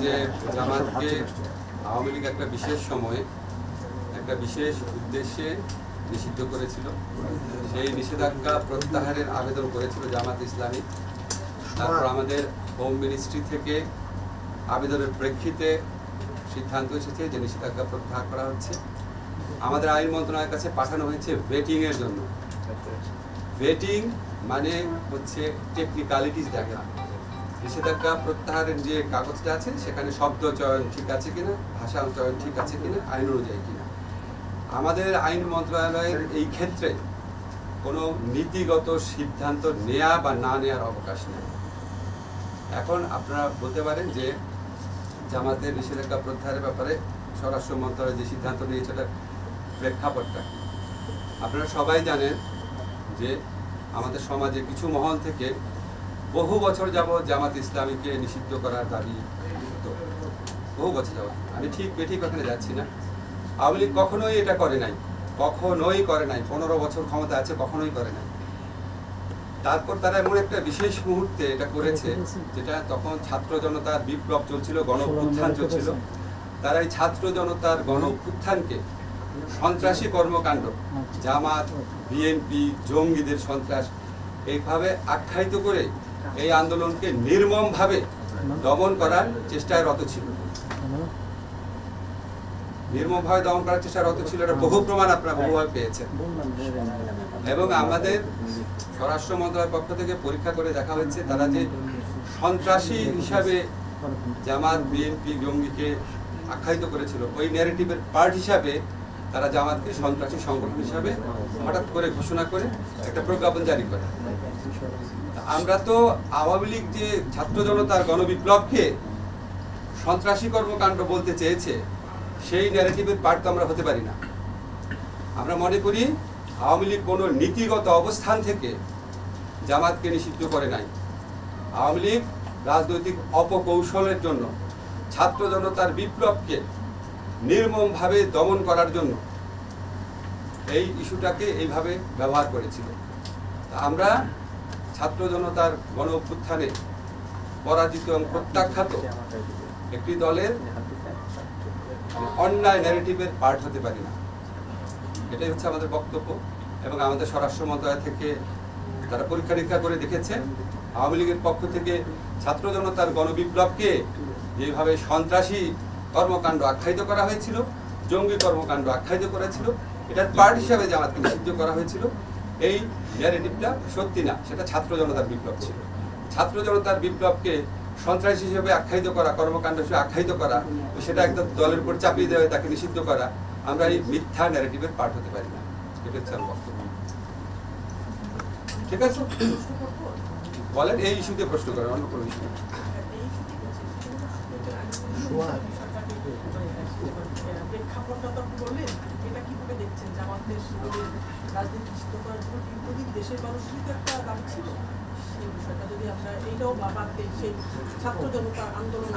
যে জামাতকে আওয়ামী লীগ একটা বিশেষ সময়ে একটা বিশেষ উদ্দেশ্যে নিষিদ্ধ করেছিল। সেই নিষেধাজ্ঞা প্রত্যাহারের আবেদন করেছিল জামাত ইসলামী। তারপর আমাদের হোম মিনিস্ট্রি থেকে আবেদনের প্রেক্ষিতে সিদ্ধান্ত এসেছে যে নিষেধাজ্ঞা প্রত্যাহার করা হচ্ছে। আমাদের আইন মন্ত্রণালয়ের কাছে পাঠানো হয়েছে ভেটিংয়ের জন্য। ভেটিং মানে হচ্ছে টেকনিক্যালিটিস দেখা, নিষেধাজ্ঞা প্রত্যাহারের যে কাগজটা আছে সেখানে শব্দ চয়ন ঠিক আছে কিনা, ভাষা চয়ন ঠিক আছে কিনা, আইন অনুযায়ী কিনা। আমাদের আইন মন্ত্রণালয়ের এই ক্ষেত্রে কোনো নীতিগত সিদ্ধান্ত নেওয়া বা না নেওয়ার অবকাশ নেই। এখন আপনারা বলতে পারেন যে জামাতের নিষেধাজ্ঞা প্রত্যাহারের ব্যাপারে স্বরাষ্ট্র মন্ত্রণালয় যে সিদ্ধান্ত নিয়েছে সেটার প্রেক্ষাপটটা কি। আপনারা সবাই জানেন যে আমাদের সমাজে কিছু মহল থেকে বহু বছর যাবৎ জামাত ইসলামীকে নিষিদ্ধ করার দাবি, বহু বছর যাবৎ। আমি ঠিক বেঠিক ওখানে যাচ্ছি না। আওয়ামী লীগ কখনোই এটা করে নাই, কখনোই করে নাই। 15 বছর ক্ষমতা আছে, কখনোই করে নাই। তারপর তারা এমন একটা বিশেষ মুহূর্তে এটা করেছে, যেটা তখন ছাত্র জনতার বিপ্লব চলছিল, গণ অভ্যুত্থান চলছিল। তারা এই ছাত্র জনতার গণ অভ্যুত্থানকে সন্ত্রাসী কর্মকাণ্ড, জামাত, বিএনপি, জঙ্গিদের সন্ত্রাস এইভাবে আখ্যায়িত করে এই আন্দোলনকে নির্মমভাবে দমন করার চেষ্টায় রত ছিল। নির্মমভাবে দমন করার চেষ্টায় রত ছিল, এটা বহু প্রমাণ আপনারা বহুভাবে পেয়েছেন। এবং আমাদের স্বরাষ্ট্র মন্ত্রণালয়ের পক্ষ থেকে পরীক্ষা করে দেখা হয়েছে তারা যে সন্ত্রাসী হিসাবে জামাত, বিএনপি, জঙ্গিকে আখ্যায়িত করেছিল, ওই ন্যারেটিভের পার্ট হিসাবে তারা জামাতকে সন্ত্রাসী সংগঠন হিসাবে হঠাৎ করে ঘোষণা করে একটা প্রজ্ঞাপন জারি করে। আমরা তো আওয়ামী লীগ যে ছাত্র জনতার গণবিপ্লবকে সন্ত্রাসী কর্মকাণ্ড বলতে চেয়েছে, সেই ন্যারেটিভের পার্ট তো আমরা হতে পারি না। আমরা মনে করি আওয়ামী লীগ কোনো নীতিগত অবস্থান থেকে জামাতকে নিষিদ্ধ করে নাই। আওয়ামী লীগ রাজনৈতিক অপকৌশলের জন্য ছাত্র জনতার বিপ্লবকে নির্মমভাবে দমন করার জন্য এই ইস্যুটাকে এইভাবে ব্যবহার করেছিল। আমরা ছাত্র জনতার গণ অভ্যুত্থানে পরাজিত এবং প্রত্যাখ্যাত একটি দলের অন্যায় ন্যারেটিভের পার্ট হতে পারি না। এটাই হচ্ছে আমাদের বক্তব্য। এবং আমাদের স্বরাষ্ট্র মন্ত্রণালয় থেকে তারা পরীক্ষা নিরীক্ষা করে দেখেছে, আওয়ামী লীগের পক্ষ থেকে ছাত্র জনতার গণবিপ্লবকে যেভাবে সন্ত্রাসী কর্মকাণ্ড আখ্যায়িত করা হয়েছিল, জঙ্গি কর্মকাণ্ড আখ্যায়িত করেছিল, এটার পার্ট হিসাবে জামাতকে নিষিদ্ধ করা হয়েছিল, এই ন্যারেটিভটা সত্যি না। সেটা ছাত্র জনতার বিপ্লব ছিল। ছাত্র জনতার বিপ্লবকে সন্ত্রাসী হিসেবে আখ্যায়িত করা, কর্মকাণ্ড হিসেবে আখ্যায়িত করা, সেটা একদম দলের উপর চাপিয়ে দেওয়া, তাকে নিষিদ্ধ করা, আমরা এই মিথ্যা ন্যারেটিভের পার্ট হতে পারি না। এটা হচ্ছে আমার বক্তব্য। ঠিক আছে, বলেন এই ইস্যুতে প্রশ্ন করেন, অন্য কোনো ইস্যু।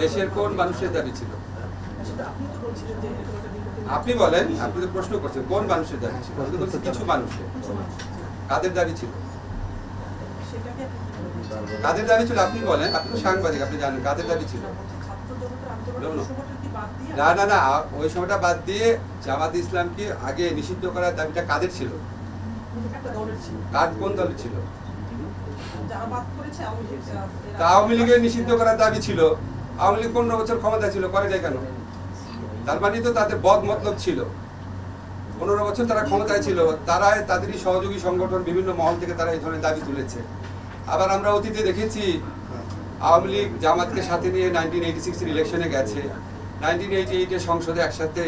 দেশের কোন মানুষের দাবি ছিল? আপনি বলেন, আপনি তো প্রশ্ন করছেন কোন মানুষের দাবি ছিল। আমি তো বলছি কিছু মানুষের। কাদের দাবি ছিল? কাদের দাবি ছিল আপনি বলেন। আপনি তো সাংবাদিক, আপনি জানেন কাদের দাবি ছিল। না না না, ওই সময়টা বাদ দিয়ে জামাত ইসলামকে আগে নিষিদ্ধ করার দাবিটা কাদের ছিল? কোন দলের ছিল? আওয়ামী লীগের নিষিদ্ধ করার দাবি ছিল। আওয়ামী লীগ 15 বছর ক্ষমতা ছিল, করে নাই কেন? তার মানে তো তাদের বদ মতলব ছিল। 15 বছর তারা ক্ষমতায় ছিল, তারা তাদেরই সহযোগী সংগঠন বিভিন্ন মহল থেকে তারা এই ধরনের দাবি তুলেছে। আবার আমরা অতীতে দেখেছি আওয়ামী লীগ জামাতকে সাথে নিয়ে 1986 ইলেকশনে গেছে, 1988 সংসদে একসাথে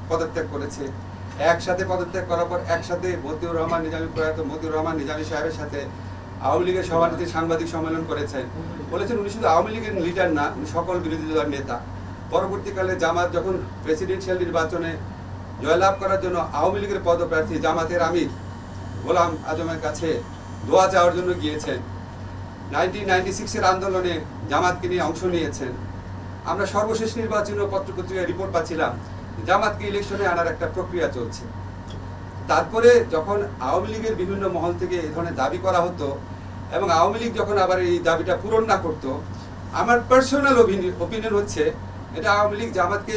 পদত্যাগ করেছে। একসাথে পদত্যাগ করার পর একসাথে মতিউর রহমান নিজামী, প্রয়াত মতিউর রহমান নিজামী সাহেবের সাথে আওয়ামী লীগের সভাপতি সাংবাদিক সম্মেলন করেছেন। বলেছেন উনি শুধু আওয়ামী লীগের লিডার না, উনি সকল বিরোধী দলের নেতা। পরবর্তীকালে জামাত যখন প্রেসিডেন্সিয়াল নির্বাচনে জয়লাভ করার জন্য আওয়ামী লীগের পদপ্রার্থী জামাতের আমির গোলাম আজমের কাছে দোয়া চাওয়ার জন্য গিয়েছেন। 1996 আন্দোলনে জামাতকে নিয়ে অংশ নিয়েছেন। আমরা সর্বশেষ নির্বাচনী পত্রপত্রিকায় রিপোর্ট পাচ্ছিলাম জামাতকে ইলেকশনে আনার একটা প্রক্রিয়া চলছে। তারপরে যখন আওয়ামী লীগের বিভিন্ন মহল থেকে এই ধরনের দাবি করা হতো এবং আওয়ামী লীগ যখন আবার এই দাবিটা পূরণ না করতো, আমার পার্সোনাল ওপিনিয়ন হচ্ছে এটা আওয়ামী লীগ জামাতকে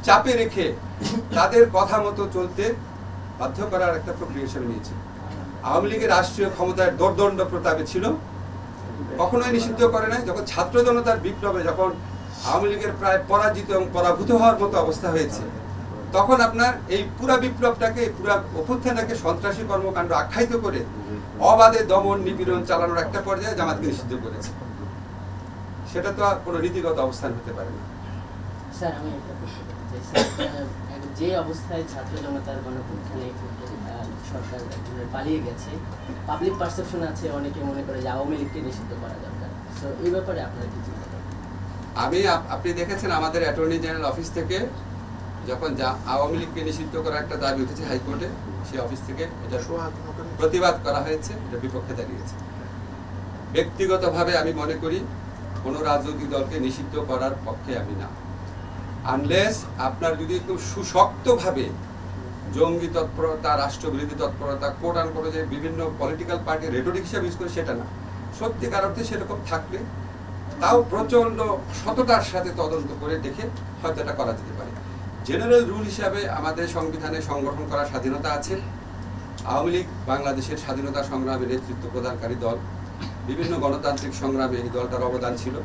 চাপে রেখে তাদের কথা মতো চলতে বাধ্য করার একটা প্রক্রিয়া হিসেবে নিয়েছে। আওয়ামী লীগের রাষ্ট্রীয় ক্ষমতায় দোর্দণ্ড প্রতাপে ছিল, কখনোই নিষিদ্ধ করে নাই। যখন ছাত্র জনতার বিপ্লবে যখন আওয়ামী লীগের প্রায় পরাজিত এবং পরাভূত হওয়ার মতো অবস্থা হয়েছে, তখন আপনার এই পুরা বিপ্লবটাকে, পুরা অভ্যুত্থানটাকে সন্ত্রাসী কর্মকাণ্ড আখ্যায়িত করে অবাধে দমন নিপীড়ন চালানোর একটা পর্যায়ে জামাতকে নিষিদ্ধ করেছে। সেটা তো আর কোনো নীতিগত অবস্থান হতে পারে না। স্যার, আমি যে অবস্থায় ছাত্র জনতার গণঅভ্যুত্থানে সরকার পালিয়ে গেছে, পাবলিক পারসেপশন আছে, অনেকে মনে করে যে আওয়ামী লীগকে নিষিদ্ধ করা দরকার। তো এই ব্যাপারে আপনারা কি চিন্তা করেন? আপনি দেখেছেন আমাদের অ্যাটর্নি জেনারেল অফিস থেকে যখন আওয়ামী লীগকে নিষিদ্ধ করার একটা দাবি উঠেছে হাইকোর্টে, সেই অফিস থেকে এটা প্রতিবাদ করা হয়েছে, এটা বিপক্ষে দাঁড়িয়েছে। ব্যক্তিগতভাবে আমি মনে করি কোনো রাজনৈতিক দলকে নিষিদ্ধ করার পক্ষে আমি না, আনলেস আপনার যদি একটু সুশক্তভাবে জঙ্গি তৎপরতা, রাষ্ট্রবিরোধী তৎপরতা, কোট আন করে যে বিভিন্ন পলিটিক্যাল পার্টি রেটরিক হিসাবে ইউজ করে, সেটা না। সত্যিকার অর্থে সেরকম থাকলে তাও প্রচণ্ড সততার সাথে তদন্ত করে দেখে হয়তো এটা করা যেতে পারে। জেনারেল রুল হিসাবে আমাদের সংবিধানে সংগঠন করার স্বাধীনতা আছে। আওয়ামী লীগ বাংলাদেশের স্বাধীনতা সংগ্রামে নেতৃত্ব প্রদানকারী দল, বিভিন্ন গণতান্ত্রিক সংগ্রামে এই দলটার অবদান ছিল।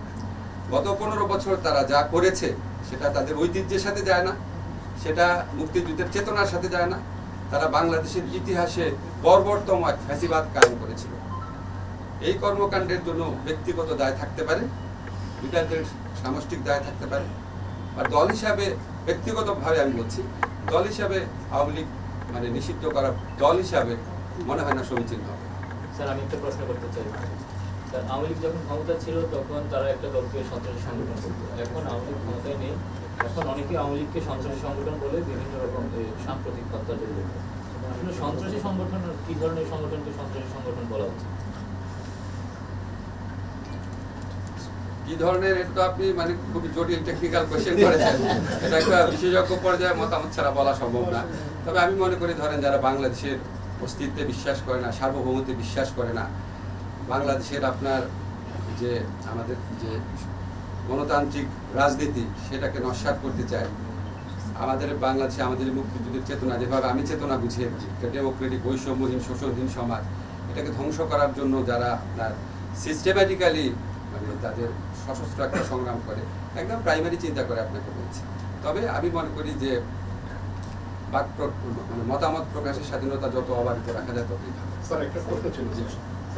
গত 15 বছর তারা যা করেছে সেটা তাদের ঐতিহ্যের সাথে যায় না, সেটা মুক্তিযুদ্ধের চেতনার সাথে যায় না। তারা বাংলাদেশের ইতিহাসে বর্বরতম এক ফ্যাসিবাদ কায়েম করেছিল। এই কর্মকাণ্ডের জন্য ব্যক্তিগত দায় থাকতে পারে, লিডারদের সামষ্টিক দায় থাকতে পারে, আর দল হিসাবে ব্যক্তিগতভাবে আমি বলছি, দল হিসাবে আওয়ামী লীগ মানে নিষিদ্ধ করা দল হিসাবে মনে হয় না সমীচীন হবে। স্যার, আমি একটা প্রশ্ন করতে চাই। স্যার, আওয়ামী লীগ যখন ক্ষমতা ছিল তখন তারা একটা দলকে সন্ত্রাসী সংগঠন করতো। এখন আওয়ামী লীগ ক্ষমতায় নেই, এখন অনেকে আওয়ামী লীগকে সন্ত্রাসী সংগঠন বলে বিভিন্ন রকম সাম্প্রতিক হত্যা জড়িত। আসলে সন্ত্রাসী সংগঠন, কি ধরনের সংগঠনকে সন্ত্রাসী সংগঠন বলা হচ্ছে? কি ধরনের, এটা তো আপনি মানে খুবই জটিল টেকনিক্যাল কোয়েশ্চেন করেছেন। এটা একটা বিশেষজ্ঞ পর্যায়ে মতামত ছাড়া বলা সম্ভব না। তবে আমি মনে করি, ধরেন যারা বাংলাদেশের অস্তিত্বে বিশ্বাস করে না, সার্বভৌমত্বে বিশ্বাস করে না, বাংলাদেশের আপনার যে আমাদের যে গণতান্ত্রিক রাজনীতি সেটাকে নস্যাৎ করতে চায়, আমাদের বাংলাদেশে আমাদের মুক্তিযুদ্ধের চেতনা যেভাবে আমি চেতনা বুঝি, ডেমোক্রেটিক বৈষম্যহীন শোষণহীন সমাজ, এটাকে ধ্বংস করার জন্য যারা আপনার সিস্টেম্যাটিক্যালি মানে তাদের সশস্ত্র একটা সংগ্রাম করে, একদম প্রাইমারি চিন্তা করে আপনাকে বলছি। তবে আমি মনে করি যে মানে মতামত প্রকাশের স্বাধীনতা যত অবাধিত রাখা যায় ততই ভালো। স্যার, একটা প্রশ্ন ছিল।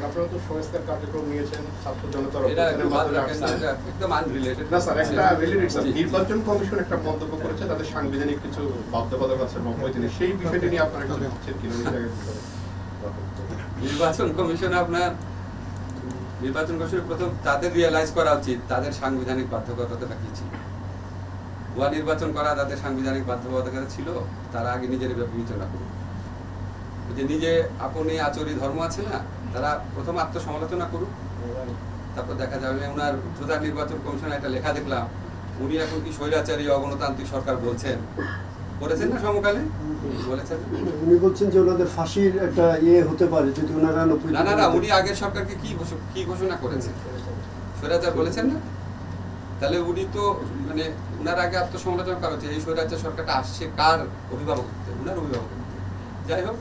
আপনারা তো সংস্কার কার্যক্রম নিয়েছেন ছাত্র জনতার, এটা একদম আনরিলেটেড না স্যার, একটা রিলেটেড স্যার। নির্বাচন কমিশন একটা মন্তব্য করেছে তাদের সাংবিধানিক কিছু বাধ্যবাধকতা আছে নব্বই, সেই বিষয়টি নিয়ে আপনারা কিছু ভাবছেন কিনা? নির্বাচন কমিশন আপনার নির্বাচন কমিশনের প্রথম তাদের রিয়েলাইজ করা উচিত তাদের সাংবিধানিক বাধ্যবাধকতা কি ছিল। ভুয়া নির্বাচন করা তাদের সাংবিধানিক বাধ্যবাধকতা ছিল, তারা আগে নিজের বিবেচনা করুন। যে নিজে আপনি আচরি ধর্ম আছে না, তারা প্রথম আত্মসমালোচনা করুন, তারপর দেখা যাবে। ওনার প্রধান নির্বাচন কমিশনের একটা লেখা দেখলাম, উনি এখন কি স্বৈরাচারী অগণতান্ত্রিক সরকার বলছেন, বলেছেন না সমকালে বলেছেন, উনি বলছেন যে ওনাদের ফাঁসির একটা হতে পারে যদি ওনারা না উনি আগের সরকারকে কি ঘোষণা করেছেন, স্বৈরাচার বলেছেন না? তাহলে উনি তো মানে উনার আগে আত্মসমালোচনা করা হচ্ছে। এই স্বৈরাচার সরকারটা আসছে কার অভিভাবকত্বে? উনার অভিভাবকত্বে। যাই হোক,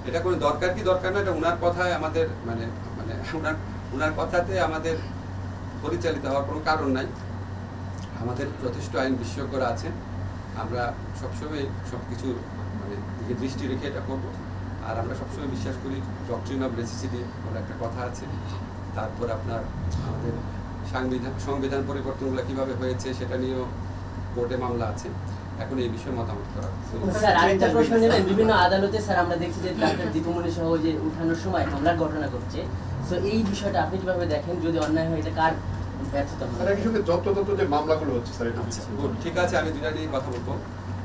এটা কোনো দরকার কি দরকার না, এটা উনার কথায় আমাদের মানে মানে উনার কথাতে আমাদের পরিচালিত হওয়ার কোনো কারণ নাই। আমাদের যথেষ্ট আইন বিশেষজ্ঞরা আছেন, আমরা সবসময় সব কিছু মানে দিকে দৃষ্টি রেখে এটা করবো। আর আমরা সবসময় বিশ্বাস করি ডক্ট্রিন অফ নেসেসিটি বলে একটা কথা আছে। তারপর আপনার আমাদের সংবিধান পরিবর্তনগুলো কিভাবে হয়েছে সেটা নিয়েও কোর্টে মামলা আছে। এখন এই বিষয়ে মতামত করা। স্যার, আরেকটা প্রশ্ন নেবেন। বিভিন্ন আদালতে স্যার আমরা দেখছি যে ডাক্তার দীপমণি সহ যে উঠানোর সময় হামলার ঘটনা ঘটছে। তো এই বিষয়টা আপনি কিভাবে দেখেন? যদি অন্যায় হয় এটা কার ব্যর্থতা? স্যার, এই সঙ্গে যত যে মামলাগুলো হচ্ছে স্যার, এটা ঠিক আছে, আমি দুটা নিয়ে কথা বলবো।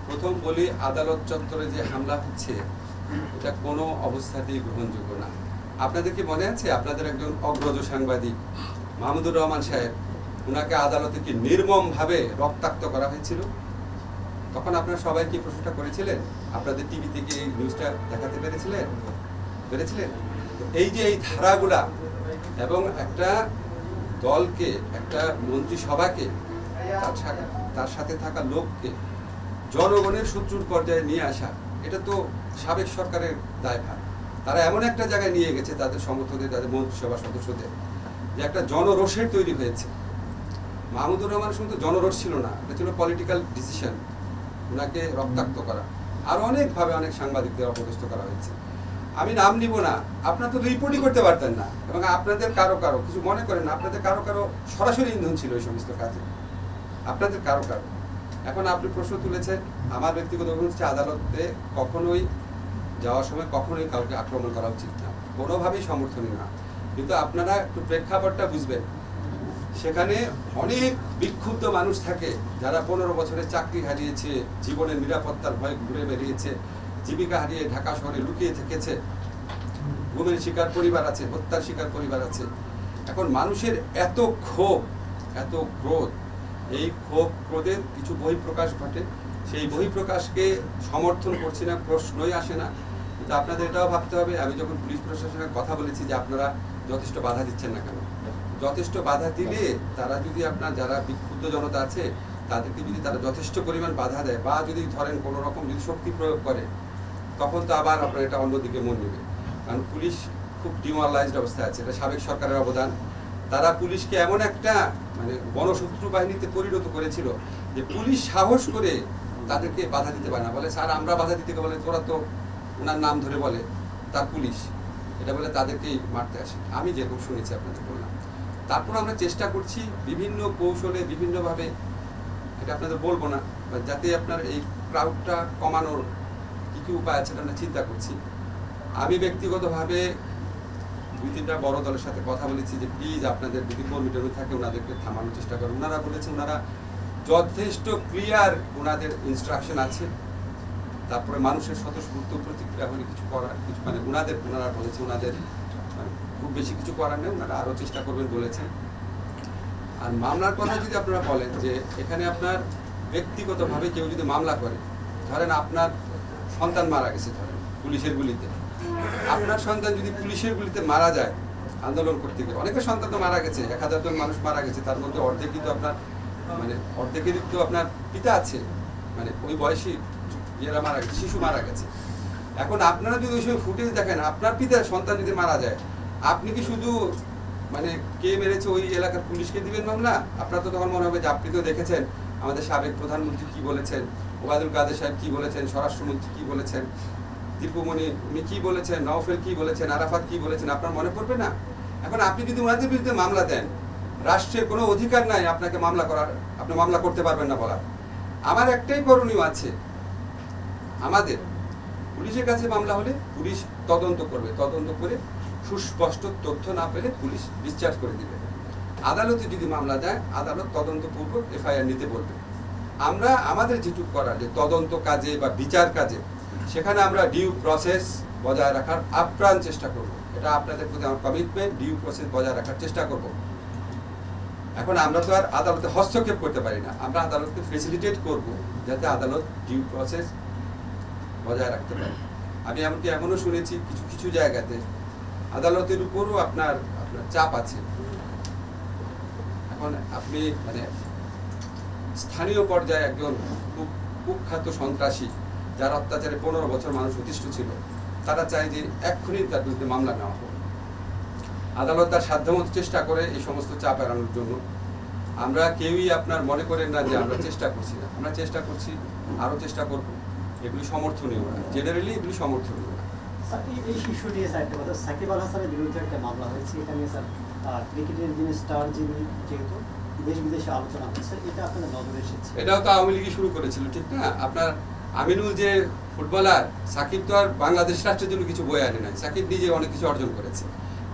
প্রথম বলি, আদালত চত্বরে যে হামলা হচ্ছে এটা কোনো অবস্থাতেই গ্রহণযোগ্য না। আপনাদের কি মনে আছে আপনাদের একজন অগ্রজ সাংবাদিক মাহমুদুর রহমান সাহেব, ওনাকে আদালতে কি নির্মমভাবে রক্তাক্ত করা হয়েছিল? তখন আপনারা সবাই কি প্রশ্নটা করেছিলেন? আপনাদের টিভি থেকে এই নিউজটা দেখাতে পেরেছিলেন? এই যে এই ধারাগুলা এবং একটা দলকে, একটা মন্ত্রিসভাকে তার সাথে থাকা লোককে জনগণের শত্রুর পর্যায়ে নিয়ে আসা, এটা তো সাবেক সরকারের দায়ভার। তারা এমন একটা জায়গায় নিয়ে গেছে তাদের সমর্থকদের, তাদের মন্ত্রিসভা সদস্যদের, যে একটা জনরোষের তৈরি হয়েছে। মাহমুদুর রহমান শুধু জনরোষ ছিল না, এটা ছিল পলিটিক্যাল ডিসিশন, ওনাকে রক্তাক্ত করা। আর অনেকভাবে অনেক সাংবাদিকদের অপদস্থ করা হয়েছে। আমি নাম নিব না, আপনারা তো রিপোর্টই করতে পারতেন না, এবং আপনাদের কারো কারো কিছু মনে করেন না, আপনাদের কারো কারো সরাসরি ইন্ধন ছিল এই সমস্ত কাজে, আপনাদের কারো কারো। এখন আপনি প্রশ্ন তুলেছেন, আমার ব্যক্তিগত অভিমত হচ্ছে আদালতে কখনোই যাওয়ার সময় কখনোই কাউকে আক্রমণ করা উচিত না, কোনোভাবেই সমর্থনীয় না। কিন্তু আপনারা একটু প্রেক্ষাপটটা বুঝবেন, সেখানে অনেক বিক্ষুব্ধ মানুষ থাকে যারা 15 বছরের চাকরি হারিয়েছে, জীবনের নিরাপত্তার ভয় ঘুরে বেরিয়েছে, জীবিকা হারিয়ে ঢাকা শহরে লুকিয়ে থেকেছে, গুমের শিকার পরিবার আছে, হত্যার শিকার পরিবার আছে। এখন মানুষের এত ক্ষোভ, এত ক্রোধ, এই ক্ষোভ ক্রোধের কিছু বহিঃপ্রকাশ ঘটে। সেই বহিঃপ্রকাশকে সমর্থন করছি না, প্রশ্নই আসে না। কিন্তু আপনাদের এটাও ভাবতে হবে, আমি যখন পুলিশ প্রশাসনের কথা বলেছি যে আপনারা যথেষ্ট বাধা দিচ্ছেন না কেন, যথেষ্ট বাধা দিলে তারা যদি আপনার যারা বিক্ষুব্ধ জনতা আছে তাদেরকে যদি তারা যথেষ্ট পরিমাণ বাধা দেয়, বা যদি ধরেন কোনো রকম যদি শক্তি প্রয়োগ করে, তখন তো আবার আপনার এটা অন্যদিকে মন নেবে। কারণ পুলিশ খুব ডিমোরালাইজড অবস্থায় আছে, এটা সাবেক সরকারের অবদান। তারা পুলিশকে এমন একটা মানে গণশত্রু বাহিনীতে পরিণত করেছিল যে পুলিশ সাহস করে তাদেরকে বাধা দিতে পারে না, বলে স্যার আমরা বাধা দিতে, বলে তোরা তো ওনার নাম ধরে বলে তার পুলিশ, এটা বলে তাদেরকেই মারতে আসে। আমি যেরকম শুনেছি আপনাদের বললাম। তারপর আমরা চেষ্টা করছি বিভিন্ন কৌশলে, বিভিন্নভাবে, এটা আপনাদের বলবো না, যাতে আপনার এই ক্রাউডটা কমানোর কী কী উপায় আছে আমরা চিন্তা করছি। আমি ব্যক্তিগতভাবে 2-3টা বড় দলের সাথে কথা বলেছি যে প্লিজ আপনাদের যদি কর্মী টর্মী থাকে ওনাদেরকে থামানোর চেষ্টা করেন। ওনারা বলেছে ওনারা যথেষ্ট ক্লিয়ার, ওনাদের ইনস্ট্রাকশন আছে। তারপরে মানুষের স্বতঃস্ফূর্ত প্রতিক্রিয়া হলে কিছু করার কিছু মানে ওনারা বলেছে ওনাদের খুব বেশি কিছু করার নেই, ওনারা আরও চেষ্টা করবেন বলেছেন। আর মামলার কথা যদি আপনারা বলেন যে এখানে আপনার ব্যক্তিগতভাবে কেউ যদি মামলা করে, ধরেন আপনার সন্তান মারা গেছে, ধরেন পুলিশের গুলিতে, আপনার সন্তান যদি পুলিশের গুলিতে মারা যায় আন্দোলন করতে গিয়ে, অনেকের সন্তান তো মারা গেছে, 1000 জন মানুষ মারা গেছে, তার মধ্যে অর্ধেকই তো আপনার মানে অর্ধেকেরই তো আপনার পিতা আছে, মানে ওই বয়সী ইয়েরা মারা গেছে, শিশু মারা গেছে। এখন আপনারা যদি ওই সময় ফুটেজ দেখেন, আপনার পিতার সন্তান যদি মারা যায়, আপনি কি শুধু মানে কে মেরেছে ওই এলাকার পুলিশকে দিবেন মামলা? আপনার তো তখন মনে হবে যে আপনি তো দেখেছেন আমাদের সাবেক প্রধানমন্ত্রী কি বলেছেন, ওবায়দুল কাদের সাহেব কি বলেছেন, স্বরাষ্ট্রমন্ত্রী কি বলেছেন, দীপুমণি উনি কি বলেছেন, নওফেল কি বলেছেন, আরাফাত কি বলেছেন, আপনার মনে পড়বে না? এখন আপনি যদি ওনাদের বিরুদ্ধে মামলা দেন, রাষ্ট্রের কোনো অধিকার নাই আপনাকে মামলা করার, আপনি মামলা করতে পারবেন না বলার। আমার একটাই করণীয় আছে, আমাদের পুলিশের কাছে মামলা হলে পুলিশ তদন্ত করবে, তদন্ত করে সুস্পষ্ট তথ্য না পেলে পুলিশ ডিসচার্জ করে দিবে। আদালতে যদি মামলা দেয়, আদালত তদন্তপূর্বক এফআইআর নিতে বলবে। আমরা আমাদের যেটুকু করার যে তদন্ত কাজে বা বিচার কাজে, সেখানে আমরা ডিউ প্রসেস বজায় রাখার আপ্রাণ চেষ্টা করব। এটা আপনাদের প্রতি আমার কমিটমেন্ট, ডিউ প্রসেস বজায় রাখার চেষ্টা করব। এখন আমরা তো আর আদালতে হস্তক্ষেপ করতে পারি না, আমরা আদালতকে ফেসিলিটেট করব যাতে আদালত ডিউ প্রসেস বজায় রাখতে পারে। আমি এমনকি এমনও শুনেছি কিছু কিছু জায়গাতে আদালতের উপরও আপনার চাপ আছে। এখন আপনি মানে স্থানীয় পর্যায়ে একজন খুব কুখ্যাত সন্ত্রাসী যার অত্যাচারে 15 বছর মানুষ অতিষ্ঠ ছিল, তারা চায় যে এক্ষুনি তার বিরুদ্ধে মামলা নেওয়া হোক। আদালত তার সাধ্যমতো চেষ্টা করে এই সমস্ত চাপ এড়ানোর জন্য। আমরা কেউই আপনার মনে করেন না যে আমরা চেষ্টা করছি না, আমরা চেষ্টা করছি, আরও চেষ্টা করব। এগুলি সমর্থনীয় না, জেনারেলি এগুলি সমর্থনীয় না। এই ইস্যু নিয়ে স্যার একটা কথা, সাকিব আল হাসানের বিরুদ্ধে একটা মামলা হয়েছে, এটা নিয়ে স্যার ক্রিকেটের যিনি স্টার, যিনি যেহেতু দেশ বিদেশে আলোচনা হচ্ছে, এটা আপনাদের নজরে এসেছে? এটাও তো আওয়ামী লীগই শুরু করেছিল, ঠিক না? আপনার আমিনুল যে ফুটবলার, সাকিব তো আর বাংলাদেশ রাষ্ট্রের জন্য কিছু বয়ে আনে নাই, সাকিব নিজে অনেক কিছু অর্জন করেছে।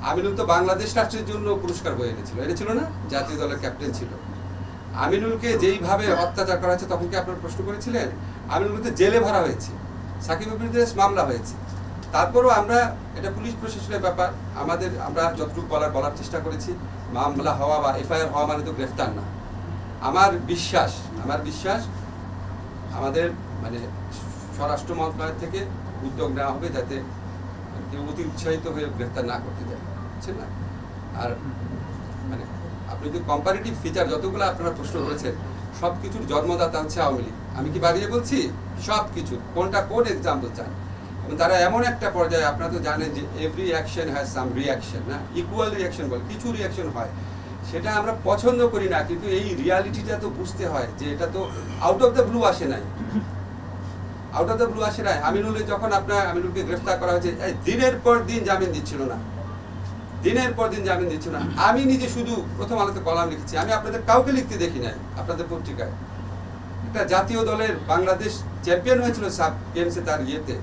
আমিনুল তো বাংলাদেশ রাষ্ট্রের জন্য পুরস্কার বয়ে এনেছিল না? জাতীয় দলের ক্যাপ্টেন ছিল। আমিনুলকে যেইভাবে অত্যাচার করা হয়েছে, তখন কি আপনার প্রশ্ন করেছিলেন? আমিনুলকে জেলে ভরা হয়েছে, সাকিবের বিরুদ্ধে মামলা হয়েছে। তারপরও আমরা, এটা পুলিশ প্রশাসনের ব্যাপার, আমরা যতটুকু বলার চেষ্টা করেছি। মামলা হওয়া বা এফআইআর হওয়া মানে তো গ্রেফতার না। আমার বিশ্বাস আমাদের মানে স্বরাষ্ট্র মন্ত্রণালয় থেকে উদ্যোগ নেওয়া হবে যাতে কেউ অতি উৎসাহিত হয়ে গ্রেফতার না করতে যায়, বুঝছেন না? আর মানে আপনি যদি কম্পারেটিভ ফিচার যতগুলো আপনারা প্রশ্ন করেছেন, সব কিছুর জন্মদাতা হচ্ছে আওয়ামী লীগ। আমি কি বাড়িয়ে বলছি? সব কিছু কোনটা কোন এক্সাম্পল চান? এবং তারা এমন একটা পর্যায়ে, আপনারা তো জানেন যে every action has some reaction, না ইকুয়াল রিয়াকশন বলে কিছু রিয়াকশন হয়, সেটা আমরা পছন্দ করি না, কিন্তু এই রিয়ালিটিটা তো বুঝতে হয় যে এটা তো আউট অফ দ্য ব্লু আসে নাই, আউট অফ দ্য ব্লু আসে নাই। আমিনুলের যখন আমিনুলকে গ্রেফতার করা হয়েছে, দিনের পর দিন জামিন দিচ্ছিল না, দিনের পর দিন জামিন দিচ্ছিল না। আমি নিজে শুধু প্রথম আলোতে কলাম লিখেছি, আমি আপনাদের কাউকে লিখতে দেখি নাই আপনাদের পত্রিকায়। একটা জাতীয় দলের বাংলাদেশ চ্যাম্পিয়ন হয়েছিল সাব গেমসে, তার ইয়েতে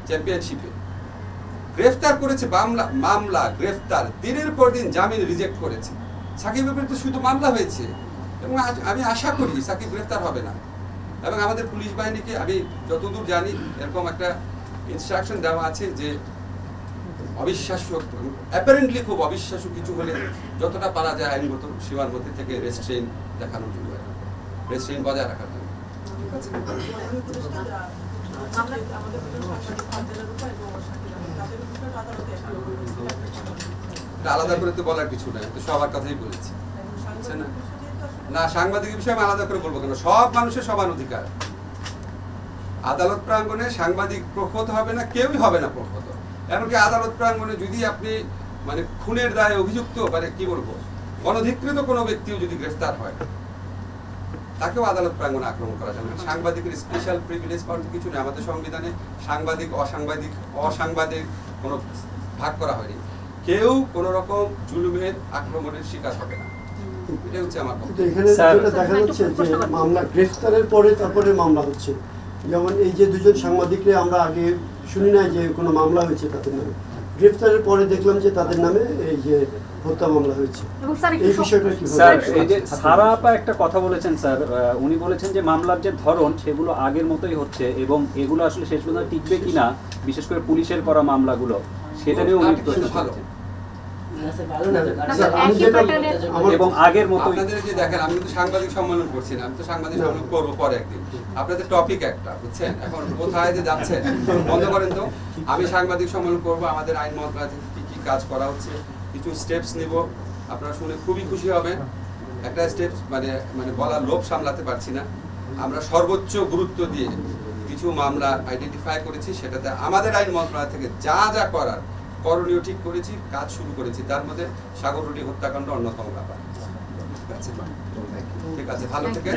চ্যাম্পিয়নশিপে গ্রেফতার করেছে, মামলা গ্রেফতার, দিনের পর দিন জামিন রিজেক্ট করেছে। সাকিবের বিরুদ্ধে শুধু মামলা হয়েছে এবং আমি আশা করি সাকিব গ্রেফতার হবে না। এবং আমাদের পুলিশ বাহিনীকে আমি যতদূর জানি এরকম একটা ইনস্ট্রাকশন দেওয়া আছে যে অবিশ্বাস্য, অ্যাপারেন্টলি খুব অবিশ্বাস্য কিছু হলে যতটা পারা যায় আইনগত সীমার মধ্যে থেকে রেস্ট্রেইন দেখানোর জন্য, রেস্ট্রেইন বজায় রাখার জন্য। ঠিক আছে, এটা আলাদা করে তো বলার কিছু নাই, তো সবার কথাই বলেছি না। না, সাংবাদিকের বিষয়ে আমি আলাদা করে বলবো কেন? সব মানুষের সমান অধিকার। আদালত প্রাঙ্গণে সাংবাদিক প্রখত হবে না, কেউই হবে না প্রখত। এমনকি আদালত প্রাঙ্গণে যদি আপনি মানে খুনের দায়ে অভিযুক্ত, মানে কি বলবো, অনধিকৃত কোনো ব্যক্তিও যদি গ্রেফতার হয়, তাকেও আদালত প্রাঙ্গণে আক্রমণ করা যাবে না। সাংবাদিকের স্পেশাল প্রিভিলেজ পাওয়ার কিছু নেই আমাদের সংবিধানে। সাংবাদিক অসাংবাদিক কোনো ভাগ করা হয়নি। কেউ কোনো রকম জুলুমের আক্রমণের শিকার হবে না, এটা হচ্ছে আমার কথা। এখানে যেটা দেখা যাচ্ছে যে মামলা গ্রেফতারের পরে তারপরে মামলা হচ্ছে, যেমন এই যে দুজন সাংবাদিকরা আমরা আগে শুনি না যে কোনো মামলা হয়েছে তাদের নামে, গ্রেফতারের পরে দেখলাম যে তাদের নামে এই যে হত্যা মামলা হয়েছে। এই বিষয়টা কি? স্যার, এই যে সারা আপা একটা কথা বলেছেন স্যার, উনি বলেছেন যে মামলার যে ধরন সেগুলো আগের মতোই হচ্ছে এবং এগুলো আসলে শেষ পর্যন্ত টিকবে কিনা, বিশেষ করে পুলিশের করা মামলাগুলো, সেটা নিয়ে উনি প্রশ্ন করেছেন। এবং আগের মতো আপনাদের যে দেখেন, আমি কিন্তু সাংবাদিক সম্মেলন করছি না, আমি তো সাংবাদিক সম্মেলন করবো পরে একদিন। আপনাদের টপিক একটা, বুঝছেন? এখন কোথায় যে যাচ্ছেন বন্ধ করেন তো। আমি সাংবাদিক সম্মেলন করবো, আমাদের আইন মন্ত্রণালয় থেকে কি কি কাজ করা হচ্ছে, কিছু স্টেপস নিব, আপনারা শুনে খুবই খুশি হবেন। একটা স্টেপস মানে বলার লোভ সামলাতে পারছি না। আমরা সর্বোচ্চ গুরুত্ব দিয়ে কিছু মামলা আইডেন্টিফাই করেছি, সেটাতে আমাদের আইন মন্ত্রণালয় থেকে যা যা করার করণীয় ঠিক করেছি, কাজ শুরু করেছি। তার মধ্যে সাগররুটি হত্যাকাণ্ড অন্যতম ব্যাপার। ঠিক আছে, ভালো থেকে।